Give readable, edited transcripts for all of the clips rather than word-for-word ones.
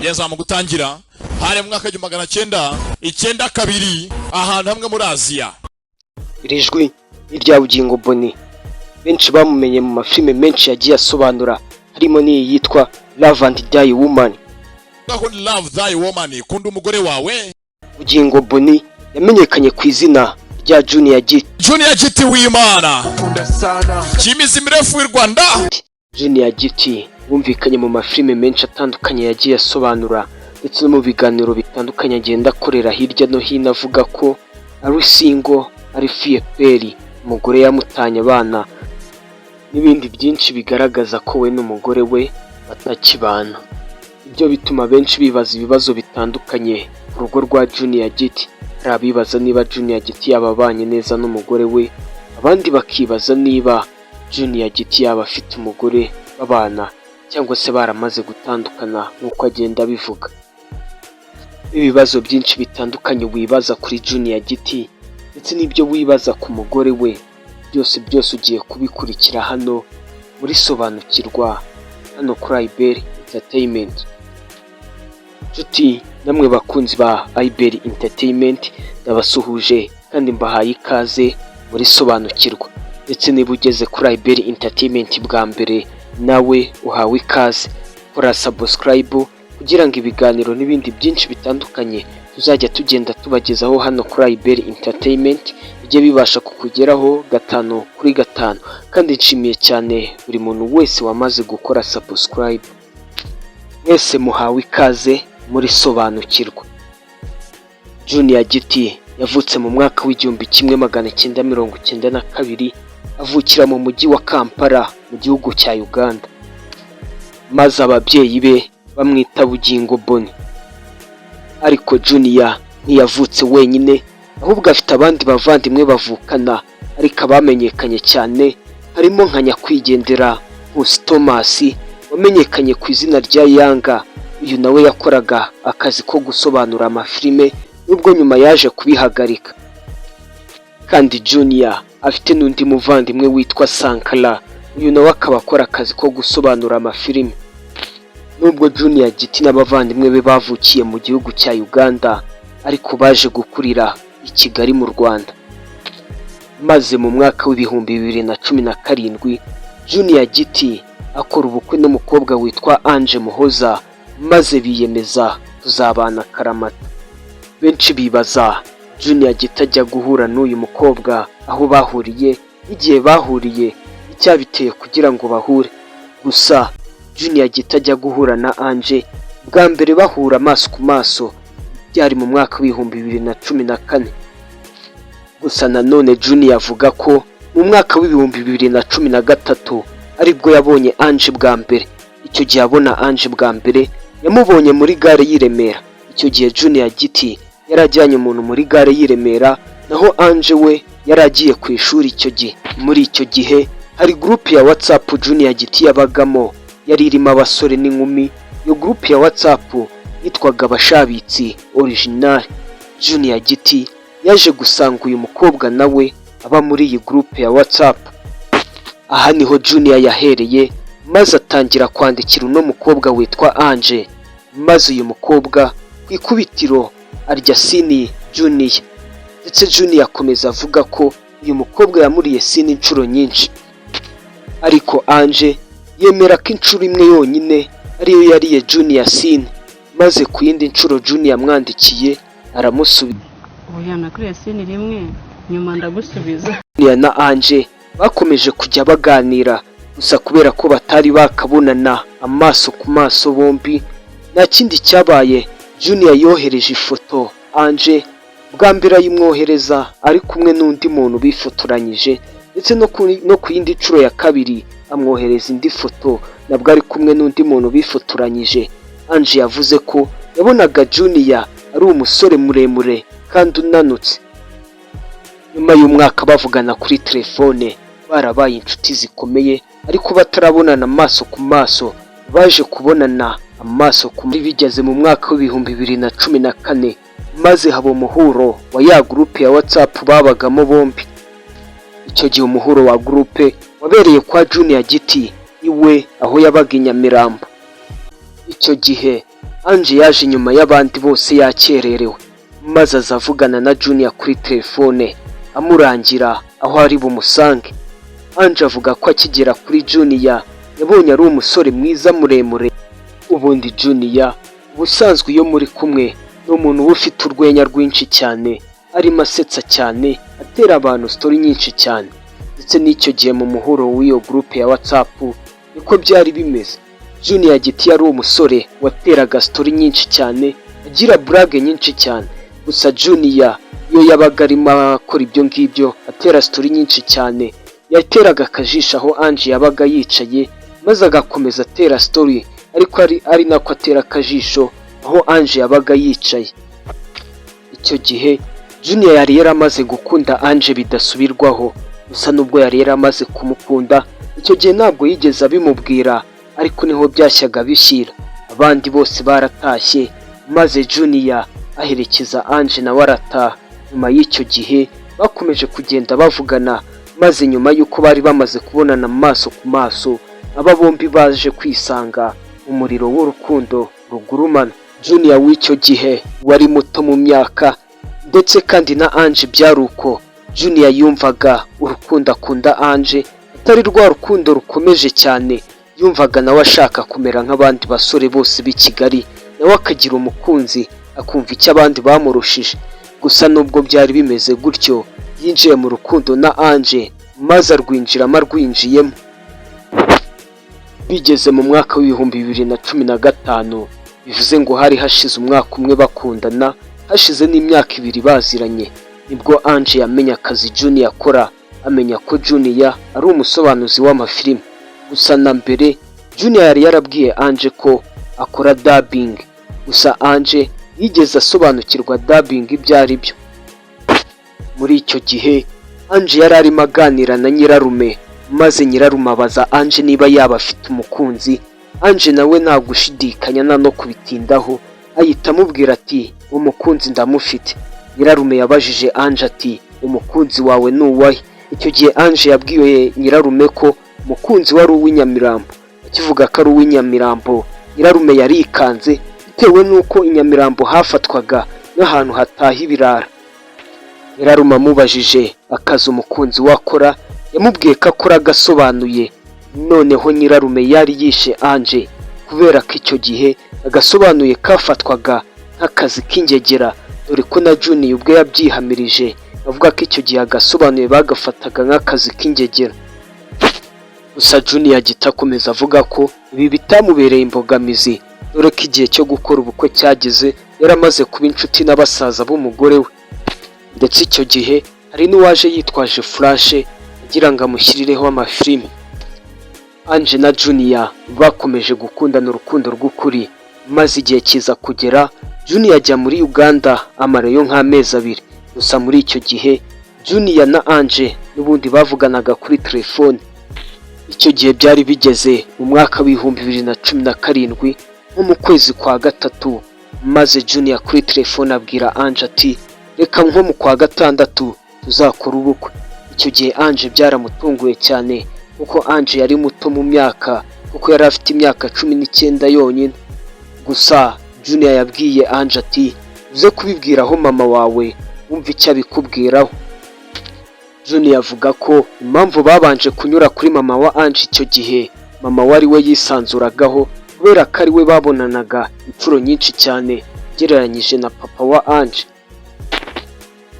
yeza mu gutangira hari mu mwaka w'igihumbi 1992 ahantu hamwe muri Aziya. Iri jwi ni rya Bugingo Bonny, benshi bamumenye mu mafilime menshi yagiye asobanura, harimo n'iyi yitwa Love and Die Woman. Love Thy Woman, kunda umugore wawe. Bugingo Bonny yamenyekanye ku izina rya Junior GT. Junior GT w'Imana, kimizi mirefu w'u Rwanda. Junior GT wumvikanye mu mafilime menshi atandukanye yagiye asobanura, ndetse no mu biganiro bitandukanye agenda akorera hirya no hino avuga ko ari single, ari fiyeperi, umugore yamutanye abana n'ibindi byinshi bigaragaza ko we n'umugore we batakibana. Ibyo bituma benshi bibaza ibibazo bitandukanye ku rugo rwa Junior GT. Hari abibaza niba Junior GT yababanye neza n'umugore we, abandi bakibaza niba Junior GT yaba afite umugore babana cyangwa se baramaze gutandukana nk'uko agenda abivuga. Ibibazo byinshi bitandukanye wibaza kuri Junior GT ndetse n'ibyo wibaza ku mugore we, byose ugiye kubikurikira hano muri Sobanukirwa, hano kuri IBER Entertainment. Nshuti namwe bakunzi ba IBER Entertainment, ndabasuhuje kandi mbahaye ikaze muri Sobanukirwa. Ndetse niba ugeze kuri IBER Entertainment bwa mbere, nawe uhawe ikaze. Kora subscribe kugira ngo ibiganiro n'ibindi byinshi bitandukanye tuzajya tugenda tubagezaho hano kuri IBER Entertainment bijye bibasha kukugeraho 5 kuri 5. Kandi nshimiye cyane buri muntu wese wamaze gukora subscribe. Mwese muhawe ikaze muri Sobanukirwa. Junior GT yavutse mu mwaka w'1992 avukira mu mujyi wa Kampala mu gihugu cya Uganda, maze ababyeyi be bamwita Bugingo Bonny. Ariko Junior ntiyavutse wenyine, ahubwo afite abandi bavandimwe bavukana, ariko abamenyekanye cyane harimo nka nyakwigendera Nkusi Thomas wamenyekanye ku izina rya Yanga. Uyu nawe yakoraga akazi ko gusobanura amafilime nubwo nyuma yaje kubihagarika. Kandi Junior afite n'undi muvandimwe witwa Sankara, uyu nawe akaba akora akazi ko gusobanura amafilime. Nubwo Junior GT n'abavandimwe be bavukiye mu gihugu cya Uganda, ariko baje gukurira i Kigali mu Rwanda. Maze mu mwaka w'2017 Junior GT akora ubukwe n'umukobwa witwa Ange Muhoza, maze biyemeza kuzabana akaramata. Benshi bibaza Junior GT ajya guhura n'uyu mukobwa aho bahuriye, igihe bahuriye, icyabiteye kugira ngo bahure. Gusa Junior GT ajya guhura na Ange bwa mbere bahura amaso ku maso byari mu mwaka w'2014. Gusa nanone Junior avuga ko mu mwaka w'2013 aribwo yabonye Ange bwa mbere. Icyo gihe abona Ange bwa mbere yamubonye muri gare y'i Remera. Icyo gihe Junior GT yarajyanye umuntu muri gare y'i Remera, naho Ange we yaragiye ku ishuri. Icyo gihe muri icyo gihe hari groupe ya WhatsApp Junior GT yabagamo, yari irimo abasore n'inkumi. Iyo groupe ya WhatsApp yitwaga Abashabitsi Original. Junior GT yaje gusanga uyu mukobwa nawe aba muri iyi groupe ya WhatsApp. Aha niho Junior yahereye, maze atangira kwandikira uno mukobwa witwa Ange, maze uyu mukobwa ku ikubitiro arya sini Junior. Ndetse Junior akomeza avuga ko uyu mukobwa yamuriye sini inshuro nyinshi, ariko Ange yemera ko inshuro imwe yonyine ariyo yariye Junior sini, maze ku yindi nshuro Junior yamwandikiye aramusubiza. Oya nakuriye sini rimwe nyuma ndagusubiza. Junior na Ange bakomeje kujya baganira, gusa kubera ko batari bakabonana amaso ku maso bombi, nta kindi cyabaye. Junior yohereje ifoto Ange, bwa mbere ayimwohereza ari kumwe n'undi muntu bifotoranyije, ndetse no ku yindi nshuro ya kabiri amwohereza indi foto nabwo ari kumwe n'undi muntu bifotoranyije. Ange yavuze ko yabonaga Junior ari umusore muremure kandi unanutse. Nyuma y'umwaka bavugana kuri telefone, barabaye inshuti zikomeye, ariko batarabonana amaso ku maso. Baje kubonana amaso ku maso bigeze mu mwaka w'2014, maze haba umuhuro wa ya groupe ya WhatsApp babagamo bombi. Icyo gihe umuhuro wa groupe wabereye kwa Junior GT iwe aho yabaga i Nyamirambo. Icyo gihe Ange yaje nyuma y'abandi bose yakererewe, maze aza avugana na Junior kuri telefone amurangira aho ari bumusange. Ange avuga ko akigera kuri Junior yabonye ari umusore mwiza muremure. Ubundi Junior ubusanzwe iyo muri kumwe ni umuntu uba ufite urwenya rwinshi cyane, arimo asetsa cyane, atera abantu story nyinshi cyane, ndetse n'icyo gihe mu muhuro w'iyo groupe ya WhatsApp niko byari bimeze. Junior Giti yari umusore wateraga story nyinshi cyane, agira blague nyinshi cyane. Gusa Junior iyo yabaga arimo akora ibyo ngibyo atera story nyinshi cyane, yateraga akajisho aho Ange yabaga yicaye, maze agakomeza atera story, ariko ari nako atera akajisho aho Ange yabaga yicaye. Icyo gihe Junior yari yaramaze gukunda Ange bidasubirwaho, gusa nubwo yari yaramaze kumukunda, icyo gihe ntabwo yigeze abimubwira, ariko niho byashyaga bishyira. Abandi bose baratashye, maze Junior aherekeza Ange nawe arataha. Nyuma y'icyo gihe bakomeje kugenda bavugana, maze nyuma y'uko bari bamaze kubonana maso ku maso, aba bombi baje kwisanga umuriro w'urukundo rugurumana. Junior w'icyo gihe wari muto mu myaka, ndetse kandi na Ange byari uko. Junior yumvaga urukundo akunda Ange atari rwa rukundo rukomeje cyane, yumvaga nawe ashaka kumera nk'abandi basore bose b'i Kigali, nawe akagira umukunzi akumva icyo abandi bamurushije. Gusa nubwo byari bimeze gutyo, yinjiye mu rukundo na Ange, maze arwinjiramo arwinjiyemo. Bigeze mu mwaka w'ibihumbi 2015, bivuze ngo hari hashize umwaka umwe bakundana, hashize n'imyaka 2 baziranye, nibwo Ange yamenye akazi Junior akora, amenya ko Junior ari umusobanuzi w'amafilime. Gusa na mbere Junior yari yarabwiye Ange ko akora dubbing, gusa Ange yigeze asobanukirwa dubbing ibyo ari byo. Muri icyo gihe Ange yari arimo aganira na nyirarume, maze nyirarume abaza Ange niba yaba afite umukunzi. Ange nawe nta gushidikanya no kubitindaho, ahita amubwira ati umukunzi ndamufite. Nyirarume yabajije Ange ati umukunzi wawe ni uwahe? Icyo gihe Ange yabwiye nyirarume ko umukunzi wari uw'inyamirambo. Akivuga ko ari uw'inyamirambo, nyirarume yarikanze bitewe n'uko inyamirambo hafatwaga n'ahantu hataha ibirara. Nyirarume amubajije akazi umukunzi wakora, yamubwiye ko akora agasobanuye. Noneho nyirarume yari yishe Ange, kubera ko icyo gihe agasobanuye kafatwaga nk'akazi k'ingegera, dore ko na Junior ubwe yabyihamirije, avuga ko icyo gihe agasobanuye bagafataga nk'akazi k'ingegera. Gusa Junior Giti akomeza avuga ko ibi bitamubereye imbogamizi, dore ko igihe cyo gukora ubukwe cyageze, yaramaze kuba inshuti n'abasaza b'umugore we. Ndetse icyo gihe hari n'uwaje yitwaje flash agira ngo amushyirireho amafilime. Ange na Junior bakomeje gukundana urukundo rw'ukuri, maze igihe kiza kugera Junior ajya muri Uganda amarayo nk'amezi 2. Gusa muri icyo gihe Junior na Ange n'ubundi bavuganaga kuri telefone. Icyo gihe byari bigeze mu mwaka w'ibihumbi 2017, nko mu kwezi kwa gatatu, maze Junior kuri telefone abwira Ange ati reka nko mu kwa gatandatu tuzakora ubukwe. Icyo gihe Ange byaramutunguye cyane, kuko Ange yari muto mu myaka, kuko yari afite imyaka 19 yonyine. Gusa Junior yabwiye Ange ati uze kubibwiraho mama wawe, wumva icyo abikubwiraho. Junior avuga ko impamvu babanje kunyura kuri mama wa Ange icyo gihe, mama wari we yisanzuragaho kubera ko ari we babonanaga inshuro nyinshi cyane ugereranyije na papa wa Ange.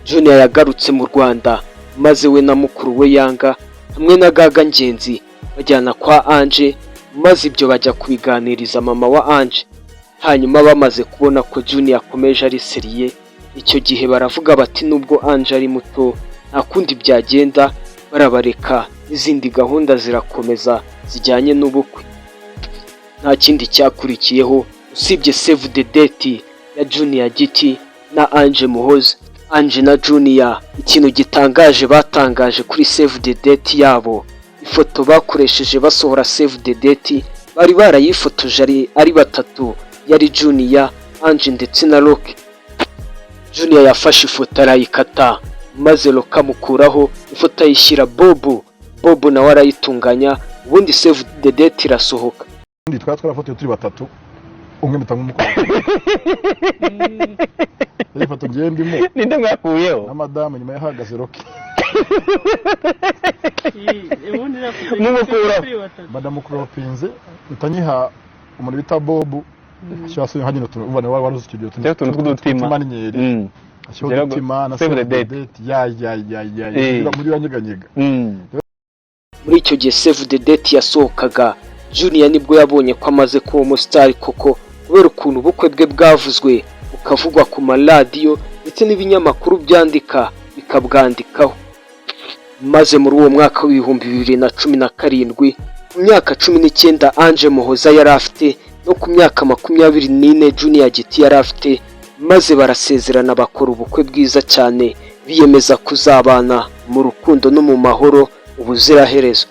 Junior yagarutse mu Rwanda, maze we na mukuru we Yanga hamwe na Gaga Ngenzi bajyana kwa Ange, maze ibyo bajya kubiganiriza mama wa Ange. Hanyuma bamaze kubona ko Junior akomeje ari seriye, icyo gihe baravuga bati nubwo Ange ari muto nta kundi byagenda, barabareka n'izindi gahunda zirakomeza zijyanye n'ubukwe. Nta kindi cyakurikiyeho usibye save the date ya Junior Giti na Ange Muhoza. Ange na Junior ikintu gitangaje batangaje kuri save the date yabo, ifoto bakoresheje basohora save the date, bari barayifotoje ari batatu, yari Junior, Ange ndetse na Rock. Junior yafashe ifoto arayikata, maze Rock amukuraho ifoto ayishyira Bobo nawe arayitunganya, ubundi save the date irasohoka. Twari twarafotoye turi batatu, umwe mpita nk'umukobwa iyi foto ngiye ndimo ninde mwakuyeho na madame nyuma yahagaze Rocky mumukura madame Cropinze utanyiha umuntu bita Bob cyase hanyine ubona wari uzi studio tuntu tw'udutima maninyeri ashobora gutima na save the date ya muri banyeganyega muri icyo gihe Save the Date yasohokaga Junior nibwo yabonye ko amaze kuba umustar koko kubera ukuntu ubukwe bwe bwavuzwe bukavugwa ku maradiyo ndetse n'ibinyamakuru byandika bikabwandikaho. Maze muri uwo mwaka w'ibihumbi 2017 ku myaka 19 Ange Muhoza yari afite no ku myaka 24 Junior Giti yari afite, maze barasezerana bakora ubukwe bwiza cyane biyemeza kuzabana mu rukundo no mu mahoro ubuziraherezo.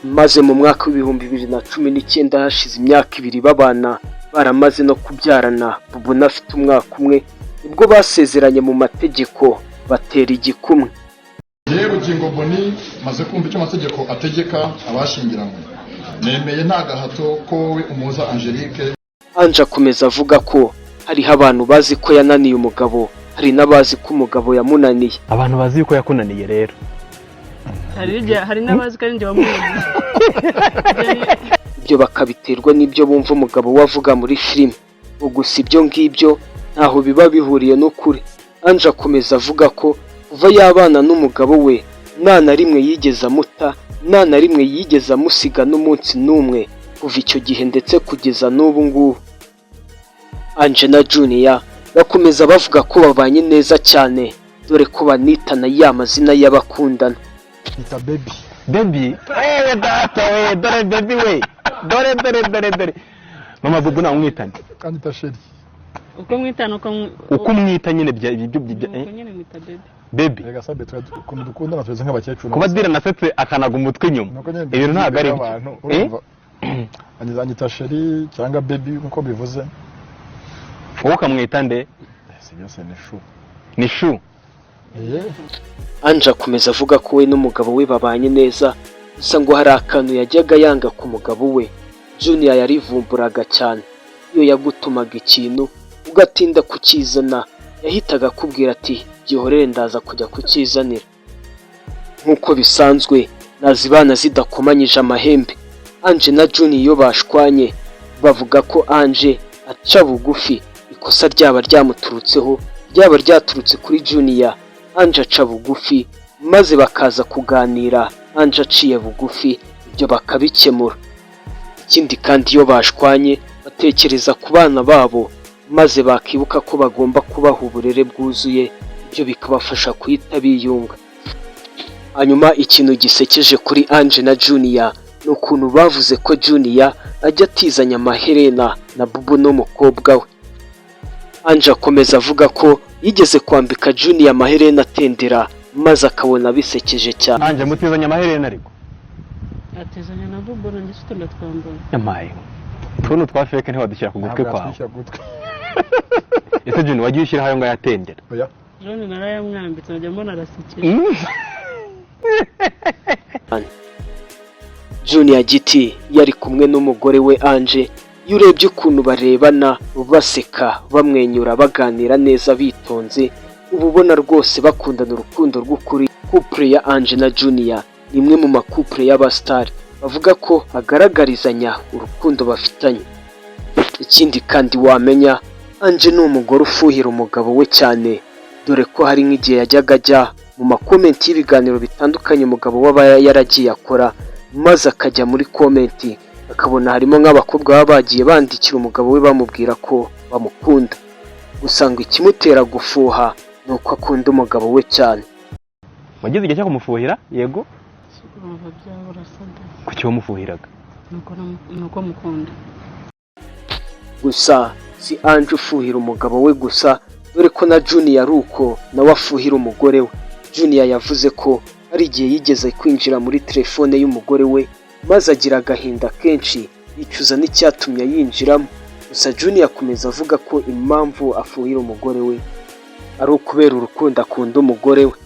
Maze mu mwaka w'ibihumbi 2019 hashize imyaka 2 babana baramaze no kubyarana, Bubu afite umwaka umwe nibwo basezeranye mu mategeko batera igikumwe. Yewe Bugingo Boni maze kumva icyo amategeko ategeka abashingiranywe, nemeye nta gahato ko we umuza Angelique. Ange akomeza avuga ko hariho abantu bazi ko yananiye umugabo, hari n'abazi ko umugabo yamunaniye. Abantu bazi ko yakunaniye rero hari n'abazi ko ari njye wamunaniye. Ibyo bakabiterwa n'ibyo bumva umugabo wavuga muri filime. Gusa ibyo ngibyo ntaho biba bihuriye n'ukuri. Ange akomeza avuga ko kuva yabana n'umugabo we nta na rimwe yigeze amuta, nta na rimwe yigeze amusiga n'umunsi n'umwe kuva icyo gihe ndetse kugeza n'ubu ngubu. Ange na Junior bakomeza bavuga ko babanye neza cyane, dore ko banitana ya mazina y'abakundana. Ita baby data we dore baby we dore mama Bubu na umwitanye kandi tasheri uko mwitana uko mwita nyine ibyo nyine mwita baby rega sabe twakunda dukundana tweze nk'abakecuru kuba dira nasetse akanaga umutwe inyuma ibintu ntago ari anyizanye tasheri cyangwa baby nkuko bivuze wowe ukamwita nde byose ni shu Ange akomeza avuga ko we n'umugabo we babanye neza, gusa ngo hari akantu yajyaga yanga ku mugabo we. Junior yarivumburaga cyane, iyo yagutumaga ikintu ugatinda kukizana yahitaga akubwira ati gihorere ndaza kujya kukizanira. Nk'uko bisanzwe nazibana zidakomanyije amahembe. Ange na Junior iyo bashwanye bavuga ko Ange aca bugufi, ikosa ryaba ryamuturutseho ryaba ryaturutse kuri Junior. Ange aca bugufi maze bakaza kuganira, Ange aciye bugufi ibyo bakabikemura. Ikindi kandi iyo bashwanye batekereza ku bana babo maze bakibuka ko bagomba kubaha uburere bwuzuye, ibyo bikabafasha kuhita biyunga. Hanyuma ikintu gisekeje kuri Ange na Junior ni ukuntu bavuze ko Junior ajya atizanya amaherena na Bubu n'umukobwa we. Ange akomeza avuga ko yigeze kwambika Junior amaherena atendera maze akabona bisekeje cyane. Ange mutizanya amaherena ariko atizanya na Bubu ndetse tunatwambara yamaye tuntu twa fake ntiwadushyira ku gutwe kwawe. Ese Junior wagiye ushyira hayo ngo yatendera Jone narayamwambitse najya mbona arasekeje. Junior Giti yari kumwe n'umugore we Ange, iyo urebye ukuntu barebana baseka bamwenyura baganira neza bitonze, uba ubona rwose bakundana urukundo rw'ukuri. Couple ya Ange na Junior ni imwe mu makouple y'abastar bavuga ko agaragarizanya urukundo bafitanye. Ikindi kandi wamenya, Ange ni umugore ufuhira umugabo we cyane, dore ko hari nk'igihe yajyaga ajya mu makomenti y'ibiganiro bitandukanye umugabo waba yaragiye akora, maze akajya muri komenti akabona harimo nk'abakobwa baba bagiye bandikira umugabo we bamubwira ko bamukunda. Gusa ngo ikimutera gufuha ni uko akunda umugabo we cyane. Wagize igihe cyo kumufuhira? Yego. Urumva byabura sada. Kuki wamufuhiraga? Nuko mukunda. Gusa si Ange ufuhira umugabo we gusa, dore ko na Junior ari uko nawe afuhira umugore we. Junior yavuze ko hari igihe yigeze kwinjira muri telefone y'umugore we maze agira agahinda kenshi yicuza n'icyatumye yinjiramo. Gusa Junior akomeza avuga ko impamvu afuhira umugore we ari ukubera urukundo akunda umugore we.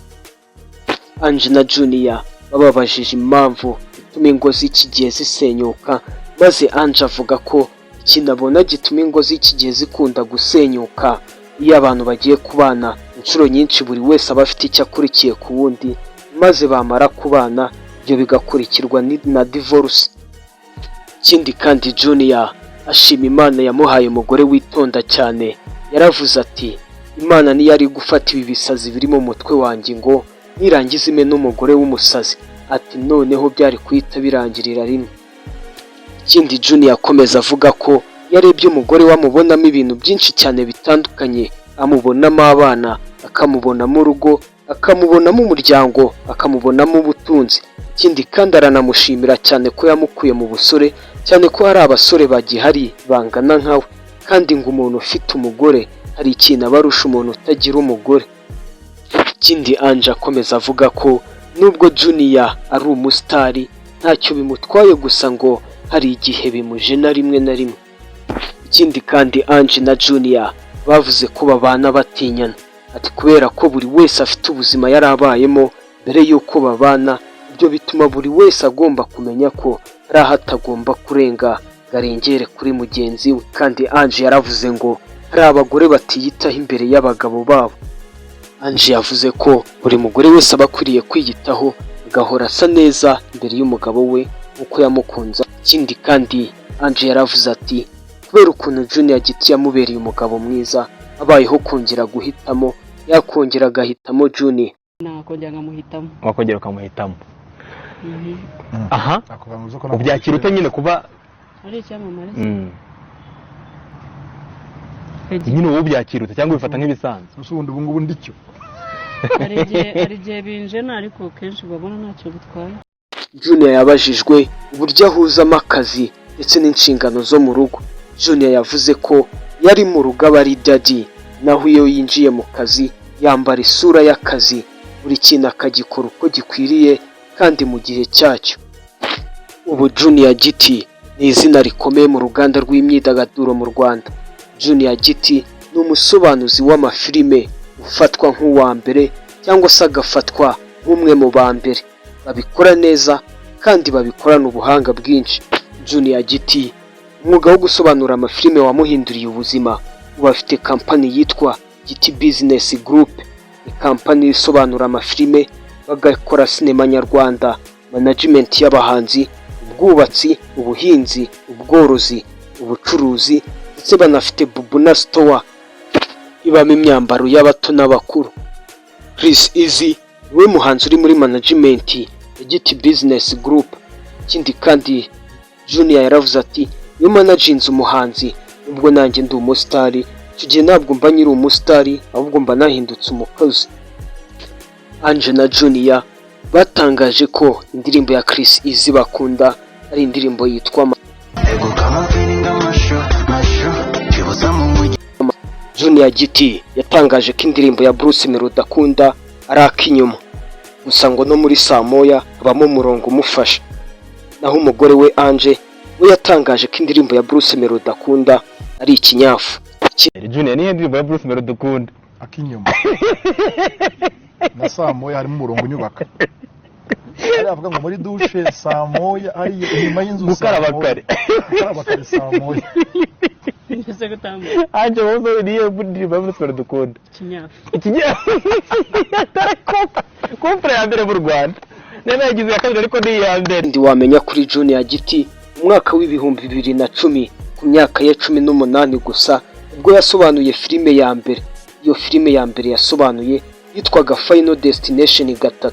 Ange na Junior bababajije impamvu ituma ingo z'iki gihe zisenyuka, maze Ange avuga ko ikintu abona gituma ingo z'iki gihe zikunda gusenyuka iyo abantu bagiye kubana inshuro nyinshi buri wese aba afite icyo akurikiye ku wundi maze bamara kubana ibyo bigakurikirwa na divorce. Ikindi kandi Junior ashima Imana yamuhaye umugore witonda cyane. Yaravuze ati Imana niyo ari gufata ibi bisazi biri mu mutwe wanjye ngo nirangiza ime n'umugore w'umusazi, ati noneho byari kuhita birangirira rimwe. Ikindi Junior akomeza avuga ko yarebye umugore wamubonamo ibintu byinshi cyane bitandukanye, amubonamo abana, akamubonamo urugo, akamubonamo umuryango, akamubonamo ubutunzi. Ikindi kandi aranamushimira cyane ko yamukuye mu busore, cyane ko hari abasore bagihari bangana nkawe, kandi ngo umuntu ufite umugore hari ikintu abarusha umuntu utagira umugore. Ikindi Ange akomeza avuga ko nubwo Junior ari umusitari ntacyo bimutwaye, gusa ngo hari igihe bimujena rimwe na rimwe. Ikindi kandi Ange na Junior bavuze ko babana batinyana, ati kubera ko buri wese afite ubuzima yari abayemo mbere y'uko babana, ibyo bituma buri wese agomba kumenya ko hari aho atagomba kurenga garengere kuri mugenzi we. Kandi Ange yaravuze ngo hari abagore batiyitaho imbere y'abagabo babo. Ange yavuze ko buri mugore wese aba akwiriye kwiyitaho agahora asa neza imbere y'umugabo we uko yamukunze. Ikindi kandi Ange yaravuze ati kubera ukuntu Junior Giti yamubereye umugabo mwiza, abayeho kongera guhitamo yakongera agahitamo Junior. nakongera nkamuhitamo. wakongera ukamuhitamo. Aha ubyakira ute nyine kuba ari icyamamare nyine wowe ubyakira ute cyangwa ubifata nk'ibisanzwe? ubundi ubu ngubu ndicyo hari igihe binjena ariko kenshi babona ntacyo bitwaye. Junior yabajijwe uburyo ahuzamo akazi ndetse n'inshingano zo mu rugo. Junior yavuze ko yari mu rugo aba ari daddy, naho iyo yinjiye mu kazi yambara isura y'akazi, buri kintu akagikora uko gikwiriye kandi mu gihe cyacyo. Ubu Junior Giti ni izina rikomeye mu ruganda rw'imyidagaduro mu Rwanda. Junior Giti ni umusobanuzi w'amafilime ufatwa nk'uwa mbere cyangwa se agafatwa nk'umwe mu ba mbere babikora neza kandi babikorana ubuhanga bwinshi. Junior Giti umwuga wo gusobanura amafilime wamuhinduriye ubuzima. Ubu afite kampani yitwa Giti Business Group, ni kampani isobanura amafilime, bagakora sinema nyarwanda, management y'abahanzi, ubwubatsi, ubuhinzi, ubworozi, ubucuruzi, ndetse banafite Bubuna Store ibamo imyambaro y'abato n'abakuru. Chris Easy niwe muhanzi uri muri management ya Giti Business Group. Ikindi kandi Junior yaravuze ati iyo managinze umuhanzi nubwo nanjye ndi umusitari, icyo gihe ntabwo mba nyiri umusitari ahubwo mba nahindutse umukozi. Ange na Junior batangaje ko indirimbo ya Chris Easy bakunda ari indirimbo yitwa Junior Giti yatangaje ko indirimbo ya Bruce Melody akunda ari ak'inyuma, gusa ngo no muri saa moya habamo umurongo umufasha. Naho umugore we Ange we yatangaje ko indirimbo ya Bruce Melody akunda ari ikinyafu. Junior niyo ndirimbo ya Bruce Melody ukunda? Akinyuma na saa moya harimo umurongo unyubaka. Aravuga ngo muri douche saa moya ari inyuma y'inzu gukaraba kare. Gukaraba kare saa moya. Nise gutamba. Ange wowe niyo ndirimbo ya Bruce Melody ukunda? Ikinyafu. Kompre ya mbere mu Rwanda. Nene yagize ya kabiri ariko ni iya mbere. Ndi wamenya kuri Junior Giti umwaka w'ibihumbi 2010 ku myaka ya 18 gusa ubwo yasobanuye filime ya mbere. Iyo filime ya mbere yasobanuye yitwaga Final Destination 3.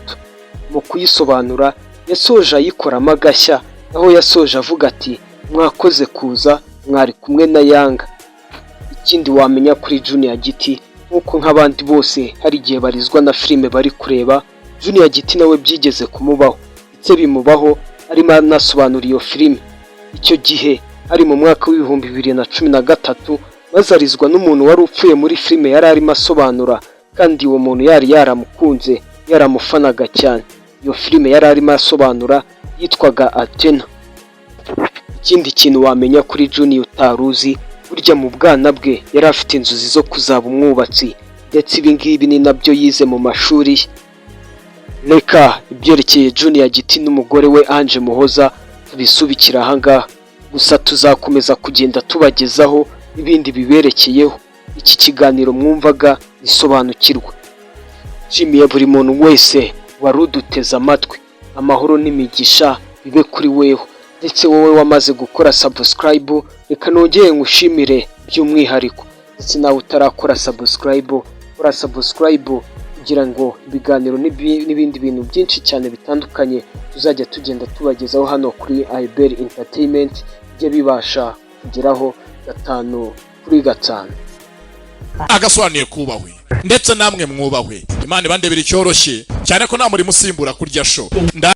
Mu kuyisobanura yasoje ayikoramo agashya, aho yasoje avuga ati mwakoze kuza, mwari kumwe na Yanga. Ikindi wamenya kuri Junior Giti nkuko nk'abandi bose hari igihe barizwa na filime bari kureba, Junior Giti nawe byigeze kumubaho ndetse bimubaho arimo anasobanura iyo filime. Icyo gihe ari mu mwaka w'ibihumbi 2013 bazarizwa n'umuntu wari upfuye muri filime yari arimo asobanura, kandi uwo muntu yari yaramukunze yaramufanaga cyane. Iyo filime yari arimo asobanura yitwaga Athena. Ikindi kintu wamenya kuri Junior utaruzi, burya mu bwana bwe yari afite inzozi zo kuzaba umwubatsi, ndetse ibi ngibi ni nabyo yize mu mashuri ye. Reka ibyerekeye Junior Giti n'umugore we Ange Muhoza tubisubikira ahangaha. gusa tuzakomeza kugenda tubagezaho ibindi biberekeyeho. Iki kiganiro mwumvaga gisobanukirwa. Nshimiye buri muntu wese wari uduteze amatwi. Amahoro n'imigisha bibe kuri weho, ndetse wowe wamaze gukora subscribe reka nongeye ngushimire by'umwihariko, ndetse nawe utarakora subscribe kora subscribe kugira ngo ibiganiro n'ibindi bintu byinshi cyane bitandukanye tuzajya tugenda tubagezaho hano kuri Iberi Entertainment bijye bibasha kugeraho 5 kuri 5. agasobanuye kubahwe ndetse namwe mwubahwe. Imana ibandebera icyoroshye cyane ko nta muri musimbura kurya show.